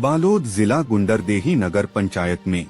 बालोद जिला गुंडरदेही नगर पंचायत में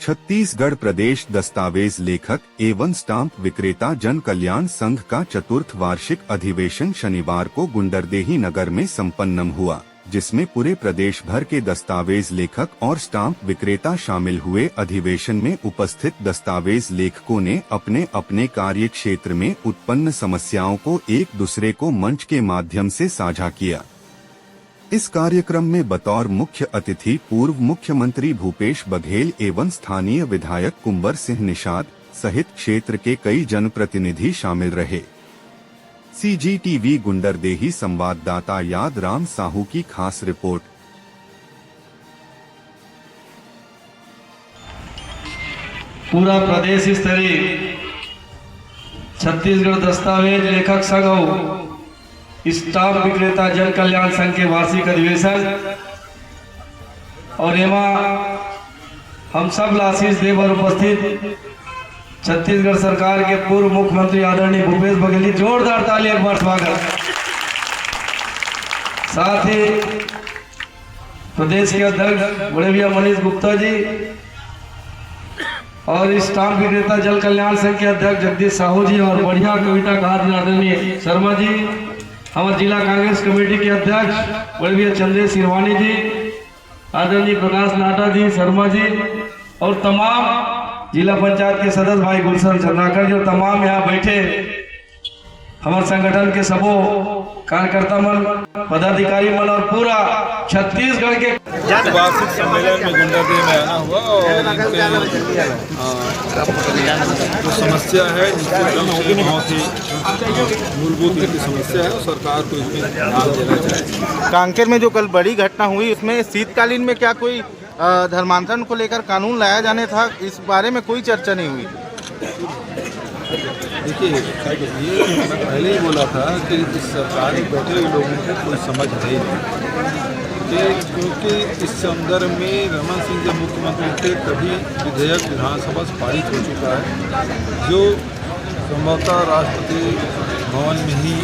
छत्तीसगढ़ प्रदेश दस्तावेज लेखक एवं स्टाम्प विक्रेता जन कल्याण संघ का चतुर्थ वार्षिक अधिवेशन शनिवार को गुंडरदेही नगर में संपन्न हुआ, जिसमें पूरे प्रदेश भर के दस्तावेज लेखक और स्टाम्प विक्रेता शामिल हुए। अधिवेशन में उपस्थित दस्तावेज लेखकों ने अपने अपने कार्य क्षेत्र में उत्पन्न समस्याओं को एक दूसरे को मंच के माध्यम से साझा किया। इस कार्यक्रम में बतौर मुख्य अतिथि पूर्व मुख्यमंत्री भूपेश बघेल एवं स्थानीय विधायक कुंवर सिंह निषाद सहित क्षेत्र के कई जनप्रतिनिधि शामिल रहे। CGTV गुंडरदेही संवाददाता याद राम साहू की खास रिपोर्ट। पूरा प्रदेश स्तरीय छत्तीसगढ़ दस्तावेज लेखक संघ स्टाम्प विक्रेता जन कल्याण संघ के वार्षिक अधिवेशन और एमा हम सब आशीष देव और उपस्थित छत्तीसगढ़ सरकार के पूर्व मुख्यमंत्री आदरणीय भूपेश बघेल, जोरदार ताली एक बार स्वागत। साथ ही प्रदेश के अध्यक्ष बड़े भैया मनीष गुप्ता जी और स्टाम्प विक्रेता जन कल्याण संघ के अध्यक्ष जगदीश साहू जी और बढ़िया कविता कहा आदरणीय शर्मा जी, हमारे जिला कांग्रेस कमेटी के अध्यक्ष बड़े भैया चंद्रेश सिरवानी जी, आदरणीय प्रकाश नाटा जी, शर्मा जी और तमाम जिला पंचायत के सदस्य भाई गुलशन चंद्राकर जी और तमाम यहाँ बैठे हमारे संगठन के सबो कार्यकर्ता मन, पदाधिकारी मन और पूरा छत्तीसगढ़ के वार्षिक सम्मेलन में गुंडरदेही में आना हुआ और जो समस्या है जिससे बहुत ही मूलभूत की समस्या है, सरकार को इसमें ध्यान देना चाहिए। कांकेर में जो कल बड़ी घटना हुई उसमें शीतकालीन में क्या कोई धर्मांतरण को लेकर कानून लाया जाने था, इस बारे में कोई चर्चा नहीं हुई। देखिए, ये मैं पहले ही बोला था कि इस सरकार में बैठे हुए लोगों को कोई समझ नहीं क्योंकि इस संदर्भ में रमन सिंह जब मुख्यमंत्री थे तभी विधेयक विधानसभा से पारित हो चुका है, जो संभवतः राष्ट्रपति भवन में ही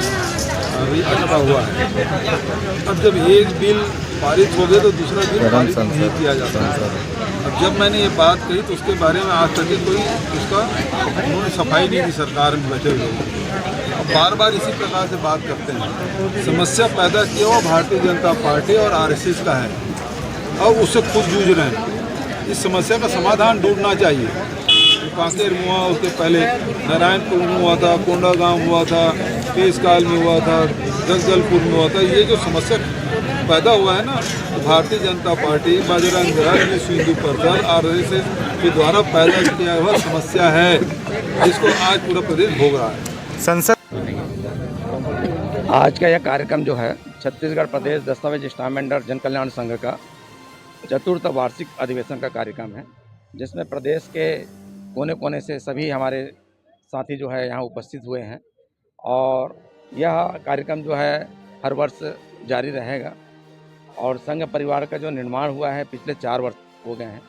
अभी अटका हुआ है। अब जब एक बिल पारित हो गए तो दूसरा बिल पारित नहीं किया जाता है। अब जब मैंने ये बात कही तो उसके बारे में आज तक कोई उसका उन्होंने सफाई नहीं दी सरकार में बैठे हुए। अब बार बार इसी प्रकार से बात करते हैं। समस्या पैदा किया हुआ भारतीय जनता पार्टी और RSS का है और उससे खुद जूझ रहे हैं। इस समस्या का समाधान ढूंढना चाहिए। कांकेर में हुआ, उसके पहले नारायणपुर में हुआ था, कोंडागांव में हुआ था, केसकाल में हुआ था, जगदलपुर में हुआ था। ये जो समस्या पैदा हुआ है ना, तो भारतीय जनता पार्टी, बजरंग दल, विश्व हिंदू परिषद, RSS के द्वारा पैदा किया हुआ समस्या है, जिसको आज पूरा प्रदेश भोग रहा है। संसद आज का यह कार्यक्रम जो है छत्तीसगढ़ प्रदेश दस्तावेज स्टाम्प वेंडर जन कल्याण संघ का चतुर्थ वार्षिक अधिवेशन का कार्यक्रम है, जिसमें प्रदेश के कोने कोने से सभी हमारे साथी जो है यहाँ उपस्थित हुए हैं और यह कार्यक्रम जो है हर वर्ष जारी रहेगा। और संघ परिवार का जो निर्माण हुआ है पिछले 4 वर्ष हो गए हैं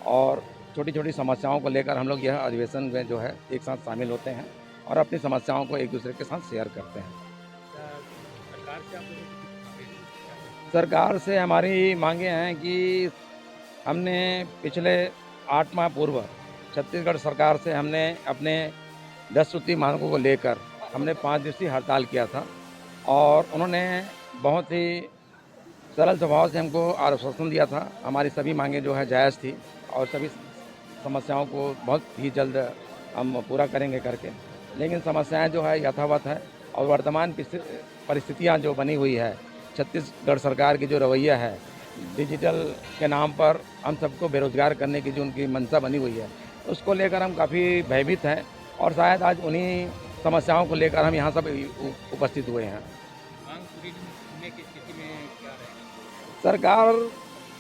और छोटी छोटी समस्याओं को लेकर हम लोग यह अधिवेशन में जो है एक साथ शामिल होते हैं और अपनी समस्याओं को एक दूसरे के साथ शेयर करते हैं। सरकार से हमारी मांगे हैं कि हमने पिछले 8 माह पूर्व छत्तीसगढ़ सरकार से हमने अपने 10 सूत्री मांगों को लेकर हमने 5 दिवसीय हड़ताल किया था और उन्होंने बहुत ही सरल स्वभाव से हमको आश्वासन दिया था। हमारी सभी मांगें जो है जायज़ थी और सभी समस्याओं को बहुत ही जल्द हम पूरा करेंगे करके, लेकिन समस्याएं जो है यथावत है और वर्तमान परिस्थितियां जो बनी हुई है, छत्तीसगढ़ सरकार की जो रवैया है, डिजिटल के नाम पर हम सबको बेरोजगार करने की जो उनकी मंशा बनी हुई है, उसको लेकर हम काफ़ी भयभीत हैं और शायद आज उन्हीं समस्याओं को लेकर हम यहाँ सब उपस्थित हुए हैं। सरकार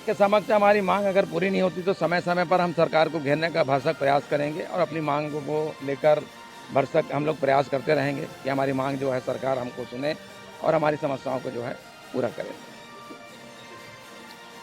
के समक्ष हमारी मांग अगर पूरी नहीं होती तो समय समय पर हम सरकार को घेरने का भरसक प्रयास करेंगे और अपनी मांगों को लेकर भरसक हम लोग प्रयास करते रहेंगे कि हमारी मांग जो है सरकार हमको सुने और हमारी समस्याओं को जो है पूरा करे।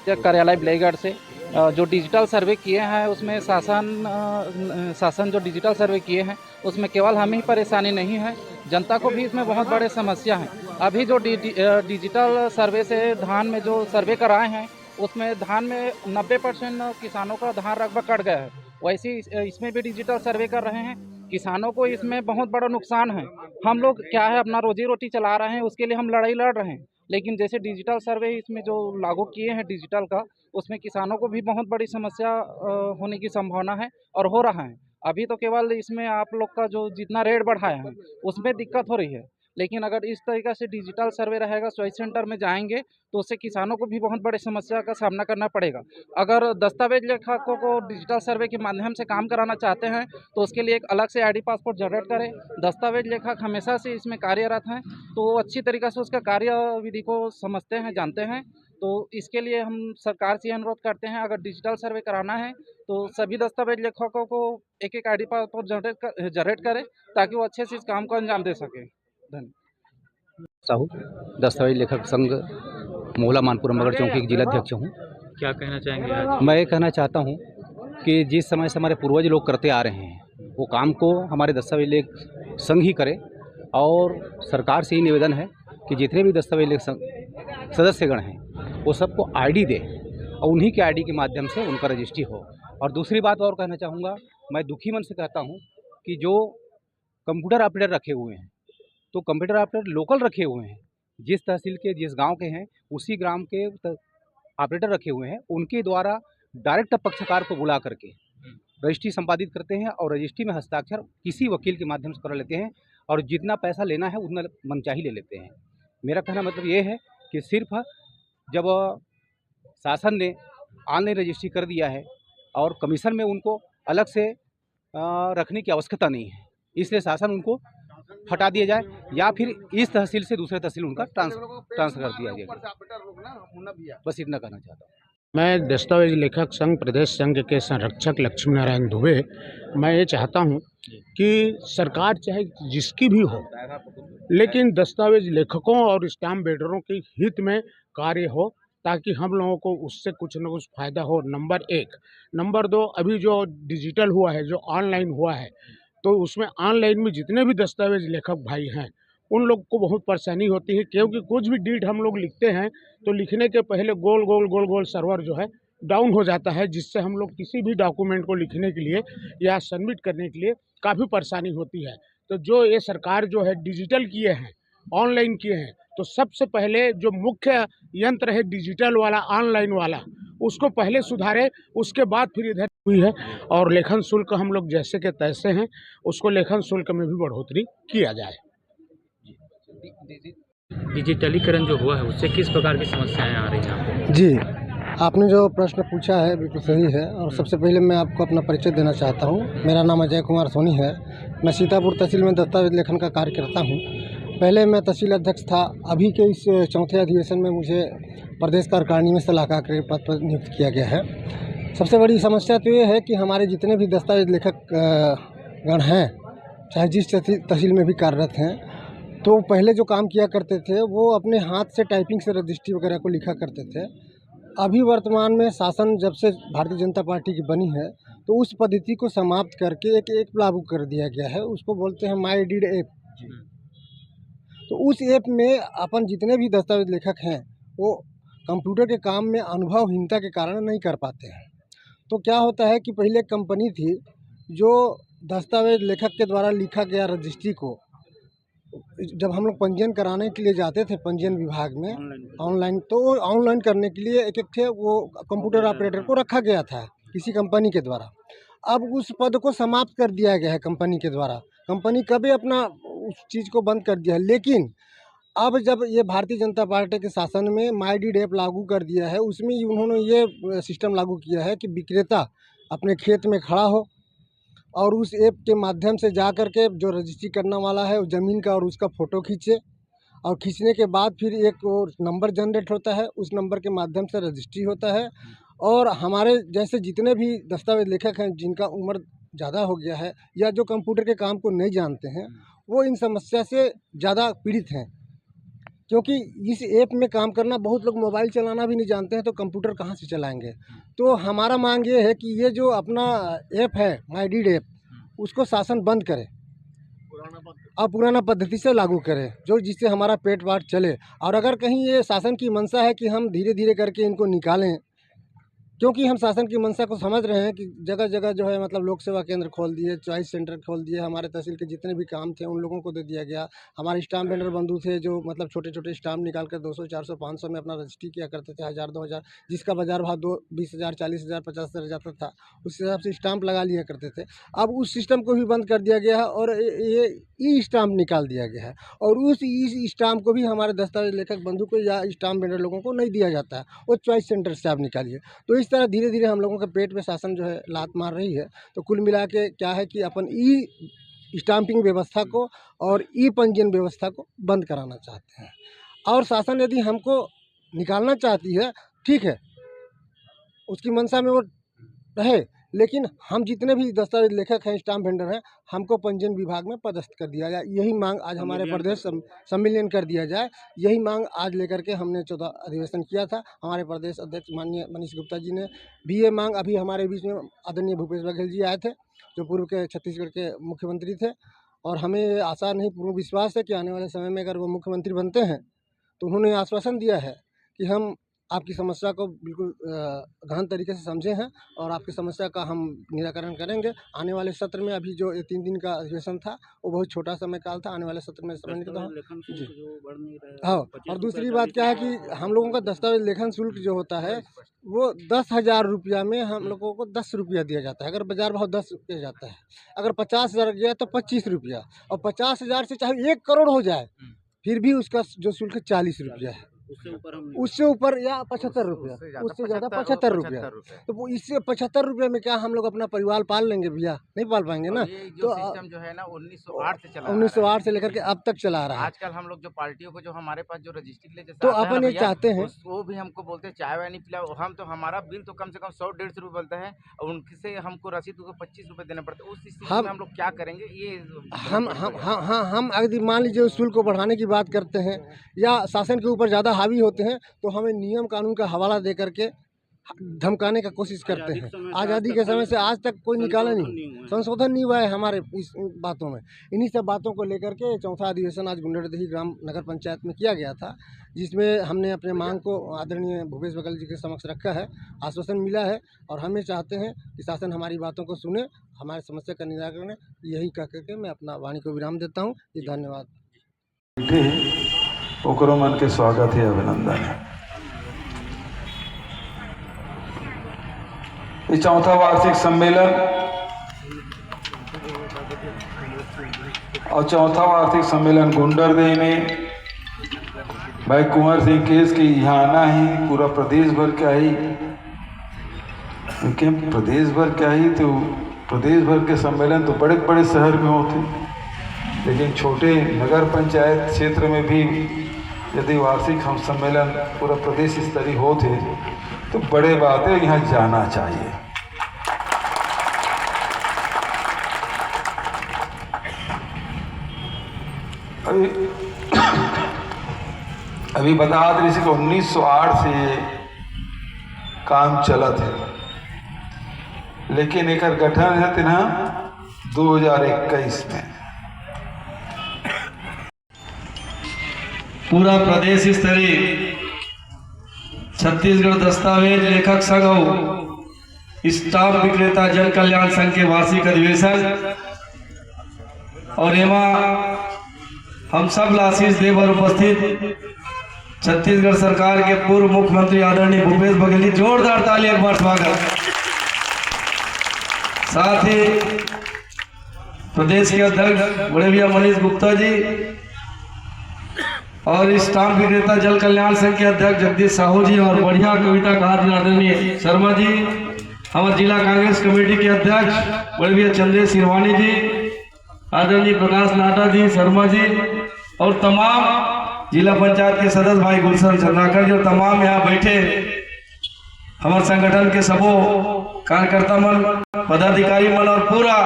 कार्यालय ब्लेगढ़ से जो डिजिटल सर्वे किए हैं उसमें शासन जो डिजिटल सर्वे किए हैं उसमें केवल हमें ही परेशानी नहीं है, जनता को भी इसमें बहुत बड़े समस्या है। अभी जो डिजिटल सर्वे से धान में जो सर्वे कराए हैं उसमें धान में 90% किसानों का धान रकबा कट गया है। वैसे ही इसमें भी डिजिटल सर्वे कर रहे हैं। किसानों को इसमें बहुत बड़ा नुकसान है। हम लोग क्या है अपना रोजी रोटी चला रहे हैं, उसके लिए हम लड़ाई लड़ रहे हैं। लेकिन जैसे डिजिटल सर्वे इसमें जो लागू किए हैं डिजिटल का, उसमें किसानों को भी बहुत बड़ी समस्या होने की संभावना है और हो रहा है। अभी तो केवल इसमें आप लोग का जो जितना रेट बढ़ाया है उसमें दिक्कत हो रही है। लेकिन अगर इस तरीक़े से डिजिटल सर्वे रहेगा, चॉइस सेंटर में जाएंगे तो उससे किसानों को भी बहुत बड़ी समस्या का सामना करना पड़ेगा। अगर दस्तावेज लेखकों को डिजिटल सर्वे के माध्यम से काम कराना चाहते हैं तो उसके लिए एक अलग से आईडी पासपोर्ट जनरेट करें। दस्तावेज लेखक हमेशा से इसमें कार्यरत हैं तो वो अच्छी तरीक़े से उसका कार्यविधि को समझते हैं, जानते हैं। तो इसके लिए हम सरकार से अनुरोध करते हैं, अगर डिजिटल सर्वे कराना है तो सभी दस्तावेज लेखकों को एक एक आईडी पासपोर्ट जनरेट करें ताकि वो अच्छे से इस काम को अंजाम दे सकें। धन्यवाद। साहू, दस्तावेज लेखक संघ मोहला मानपुर मगड़ चौकी के जिलाध्यक्ष हूँ। क्या कहना चाहेंगे आज? मैं ये कहना चाहता हूँ कि जिस समय से हमारे पूर्वज लोग करते आ रहे हैं वो काम को हमारे दस्तावेज लेख संघ ही करे, और सरकार से ही निवेदन है कि जितने भी दस्तावेज लेख सदस्यगण हैं वो सबको आईडी दे और उन्हीं के आईडी के माध्यम से उनका रजिस्ट्री हो। और दूसरी बात और कहना चाहूँगा, मैं दुखी मन से कहता हूँ कि जो कंप्यूटर ऑपरेटर रखे हुए हैं तो कंप्यूटर ऑपरेटर लोकल रखे हुए हैं, जिस तहसील के जिस गांव के हैं उसी ग्राम के ऑपरेटर रखे हुए हैं, उनके द्वारा डायरेक्ट पक्षकार को बुला करके रजिस्ट्री संपादित करते हैं और रजिस्ट्री में हस्ताक्षर किसी वकील के माध्यम से करा लेते हैं और जितना पैसा लेना है उतना मनचाही ले लेते हैं। मेरा कहना मतलब ये है कि सिर्फ जब शासन ने ऑनलाइन रजिस्ट्री कर दिया है और कमीशन में उनको अलग से रखने की आवश्यकता नहीं है, इसलिए शासन उनको हटा दिया जाए या फिर इस तहसील से दूसरे तहसील उनका ट्रांसफर कर दिया जाए। बस इतना कहना चाहता हूँ। मैं दस्तावेज लेखक संघ प्रदेश संघ के संरक्षक लक्ष्मी नारायण दुबे, मैं ये चाहता हूँ कि सरकार चाहे जिसकी भी हो, लेकिन दस्तावेज लेखकों और स्टाम्प बेडरों के हित में कार्य हो ताकि हम लोगों को उससे कुछ न कुछ फ़ायदा हो। नंबर 1। नंबर 2, अभी जो डिजिटल हुआ है, जो ऑनलाइन हुआ है, तो उसमें ऑनलाइन में जितने भी दस्तावेज लेखक भाई हैं उन लोग को बहुत परेशानी होती है, क्योंकि कुछ भी डीड हम लोग लिखते हैं तो लिखने के पहले गोल गोल सर्वर जो है डाउन हो जाता है, जिससे हम लोग किसी भी डॉक्यूमेंट को लिखने के लिए या सबमिट करने के लिए काफ़ी परेशानी होती है। तो जो ये सरकार जो है डिजिटल किए हैं, ऑनलाइन किए हैं, तो सबसे पहले जो मुख्य यंत्र है डिजिटल वाला, ऑनलाइन वाला, उसको पहले सुधारे, उसके बाद फिर इधर हुई है। और लेखन शुल्क हम लोग जैसे के तैसे हैं, उसको लेखन शुल्क में भी बढ़ोतरी किया जाए। डिजिटलीकरण जो हुआ है उससे किस प्रकार की समस्याएं आ रही हैं आपको? जी, आपने जो प्रश्न पूछा है बिल्कुल सही है। और सबसे पहले मैं आपको अपना परिचय देना चाहता हूँ। मेरा नाम अजय कुमार सोनी है। मैं सीतापुर तहसील में दस्तावेज लेखन का कार्य करता हूँ। पहले मैं तहसील अध्यक्ष था। अभी के इस चौथे अधिवेशन में मुझे प्रदेश कार्यकारिणी में सलाहकार के पद पर नियुक्त किया गया है। सबसे बड़ी समस्या तो ये है कि हमारे जितने भी दस्तावेज लेखक गण हैं, चाहे जिस तहसील में भी कार्यरत हैं, तो पहले जो काम किया करते थे वो अपने हाथ से टाइपिंग से रजिस्ट्री वगैरह को लिखा करते थे। अभी वर्तमान में शासन जब से भारतीय जनता पार्टी की बनी है तो उस पद्धति को समाप्त करके एक ऐप लागू कर दिया गया है, उसको बोलते हैं माई डीड ऐप। तो उस ऐप में अपन जितने भी दस्तावेज लेखक हैं वो कंप्यूटर के काम में अनुभवहीनता के कारण नहीं कर पाते हैं। तो क्या होता है कि पहले कंपनी थी जो दस्तावेज लेखक के द्वारा लिखा गया रजिस्ट्री को जब हम लोग पंजीयन कराने के लिए जाते थे पंजीयन विभाग में ऑनलाइन, तो ऑनलाइन करने के लिए एक थे वो कंप्यूटर ऑपरेटर को रखा गया था किसी कंपनी के द्वारा। अब उस पद को समाप्त कर दिया गया है कंपनी के द्वारा। कंपनी कभी अपना उस चीज़ को बंद कर दिया है। लेकिन अब जब ये भारतीय जनता पार्टी के शासन में माई डीड ऐप लागू कर दिया है, उसमें उन्होंने ये सिस्टम लागू किया है कि विक्रेता अपने खेत में खड़ा हो और उस ऐप के माध्यम से जा कर के जो रजिस्ट्री करने वाला है उस ज़मीन का और उसका फ़ोटो खींचे, और खींचने के बाद फिर एक नंबर जनरेट होता है, उस नंबर के माध्यम से रजिस्ट्री होता है। और हमारे जैसे जितने भी दस्तावेज लेखक हैं जिनका उम्र ज़्यादा हो गया है या जो कंप्यूटर के काम को नहीं जानते हैं, वो इन समस्या से ज़्यादा पीड़ित हैं, क्योंकि इस ऐप में काम करना, बहुत लोग मोबाइल चलाना भी नहीं जानते हैं तो कंप्यूटर कहाँ से चलाएंगे। तो हमारा मांग ये है कि ये जो अपना ऐप है माई डीड ऐप, उसको शासन बंद करे और पुराना पद्धति से लागू करे, जो जिससे हमारा पेट वाट चले। और अगर कहीं ये शासन की मंशा है कि हम धीरे धीरे करके इनको निकालें क्योंकि हम शासन की मंशा को समझ रहे हैं कि जगह जगह जो है मतलब लोक सेवा केंद्र खोल दिए, चॉइस सेंटर खोल दिए, हमारे तहसील के जितने भी काम थे उन लोगों को दे दिया गया। हमारे स्टाम्प वेंडर बंधु थे जो मतलब छोटे छोटे स्टाम्प निकाल कर 200, 400, 500 में अपना रजिस्ट्री किया करते थे, 1000, 2000, जिसका बाजार भाव 20,000, 40,000, 50,000 जाता था, उस हिसाब से स्टाम्प लगा लिया करते थे। अब उस सिस्टम को भी बंद कर दिया गया है और ये ई स्टाम्प निकाल दिया गया है और उस ई स्टाम्प को भी हमारे दस्तावेज लेखक बंधु को या स्टाम्प वेंडर लोगों को नहीं दिया जाता है, वो चॉइस सेंटर से आप निकालिए। तो इस तरह धीरे धीरे हम लोगों के पेट में शासन जो है लात मार रही है। तो कुल मिला के क्या है कि अपन ई स्टाम्पिंग व्यवस्था को और ई पंजीयन व्यवस्था को बंद कराना चाहते हैं और शासन यदि हमको निकालना चाहती है, ठीक है, उसकी मंशा में वो रहे, लेकिन हम जितने भी दस्तावेज लेखक हैं, स्टाम्प वेंडर हैं, हमको पंजीयन विभाग में पदस्थ कर दिया जाए। यही मांग आज हमारे प्रदेश सम्मेलन कर दिया जाए। यही मांग आज लेकर के हमने 14 अधिवेशन किया था। हमारे प्रदेश अध्यक्ष माननीय मनीष गुप्ता जी ने भी ये मांग, अभी हमारे बीच में आदरणीय भूपेश बघेल जी आए थे जो पूर्व के छत्तीसगढ़ के मुख्यमंत्री थे और हमें आशा नहीं पूर्ण विश्वास है कि आने वाले समय में अगर वो मुख्यमंत्री बनते हैं तो उन्होंने आश्वासन दिया है कि हम आपकी समस्या को बिल्कुल गहन तरीके से समझे हैं और आपकी समस्या का हम निराकरण करेंगे। आने वाले सत्र में अभी जो 3 दिन का अधिवेशन था वो बहुत छोटा समय काल था, आने वाले सत्र में समय निकलता है। हाँ, और दूसरी बात क्या है कि हम लोगों का दस्तावेज लेखन शुल्क जो होता है वो 10,000 रुपया में हम लोगों को 10 रुपया दिया जाता है। अगर बाजार भाव 10 रुपया जाता है, अगर 50,000 गया तो 25 रुपया, और 50,000 से चाहे 1 करोड़ हो जाए फिर भी उसका जो शुल्क 40 रुपया है। उससे ऊपर या 75 रुपया, उससे ज़्यादा 75 रुपया। तो वो इससे 75 रुपये में क्या हम लोग अपना परिवार पाल लेंगे भैया? नहीं पाल पाएंगे ना। तो सिस्टम जो है ना 1908 से चला 1908 से लेकर के अब तक चला रहा है। आजकल हम लोग जो पार्टियों को जो हमारे पास जो रजिस्ट्री ले तो अपन ये चाहते हैं, वो भी हमको बोलते हैं चाय वाय नहीं पिलाओ। हम तो हमारा बिल तो कम से कम 100-150 रुपये बोलते हैं और उनसे हमको रसीद को 25 रुपये देना पड़ता है। उस स्थिति में हम लोग क्या करेंगे? ये हम अगर मान लीजिए उस शुल्क को बढ़ाने की बात करते हैं या शासन के ऊपर ज़्यादा हावी होते हैं तो हमें नियम कानून का हवाला दे करके धमकाने का कोशिश करते हैं। आज़ादी के समय से आज तक कोई निकाला नहीं, संशोधन नहीं हुआ है हमारे इस बातों में। इन्हीं सब बातों को लेकर के 4था अधिवेशन आज गुंडरदेही ग्राम नगर पंचायत में किया गया था, जिसमें हमने अपने मांग को आदरणीय भूपेश बघेल जी के समक्ष रखा है। आश्वासन मिला है और हमें चाहते हैं कि शासन हमारी बातों को सुने, हमारी समस्या का निराकरण। यही कह करके मैं अपना वाणी को विराम देता हूँ। ये धन्यवाद। ओकरो मन के स्वागत है, अभिनंदन है। ये 4था वार्षिक सम्मेलन और 4था वार्षिक सम्मेलन गुंडरदेही में भाई कुंवर सिंह केस के यहाँ आना ही पूरा प्रदेश भर का ही, क्योंकि प्रदेश भर का ही तो प्रदेश भर के सम्मेलन तो बड़े बड़े शहर में होते, लेकिन छोटे नगर पंचायत क्षेत्र में भी यदि वार्षिक हम सम्मेलन पूरा प्रदेश स्तरीय होते तो बड़े बात है, यहाँ जाना चाहिए। अभी बता रही थी कि 1908 से काम चलत है, लेकिन एक गठन है ना 2021 में। पूरा प्रदेश स्तरीय छत्तीसगढ़ दस्तावेज लेखक संघ और स्टाम्प विक्रेता जन कल्याण संघ के वार्षिक अधिवेशन और एमा हम सब आशीष देव और उपस्थित छत्तीसगढ़ सरकार के पूर्व मुख्यमंत्री आदरणीय भूपेश बघेल जी, जोरदार ताली एक बार स्वागत। साथ ही प्रदेश के अध्यक्ष बड़े भैया मनीष गुप्ता जी और स्टाम्प विक्रेता जल कल्याण संघ के अध्यक्ष जगदीश साहू जी और बढ़िया कविताकार आदरणीय शर्मा जी, हमारे जिला कांग्रेस कमेटी के अध्यक्ष बड़े भैया चंद्रेश सिरवानी जी, आदरणीय प्रकाश नाटा जी, शर्मा जी और तमाम जिला पंचायत के सदस्य भाई गुलशन चंद्राकर जी और तमाम यहाँ बैठे हमारे संगठन के सबो कार्यकर्ता मन, पदाधिकारी मन और पूरा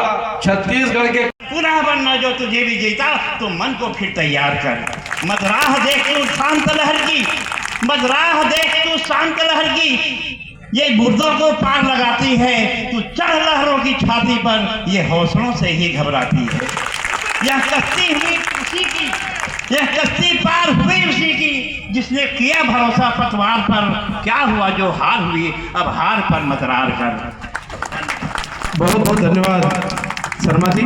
छत्तीसगढ़ के पुनः बनना जो तुझे भी जीता तो मन को फिर तैयार कर। मदराह देख तू शांत लहर की, मदराह देख तू शांत लहर की, ये बुर्दों को पार लगाती है, तू चढ़ लहरों की छाती पर, ये हौसलों से ही घबराती है। यह कश्ती हुई खुशी की यह कश्ती पार हुई उसी की जिसने किया भरोसा पतवार पर। क्या हुआ जो हार हुई, अब हार पर मतरार कर। बहुत बहुत धन्यवाद शर्मा जी।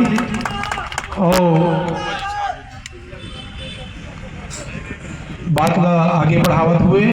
और बात का आगे बढ़ावत हुए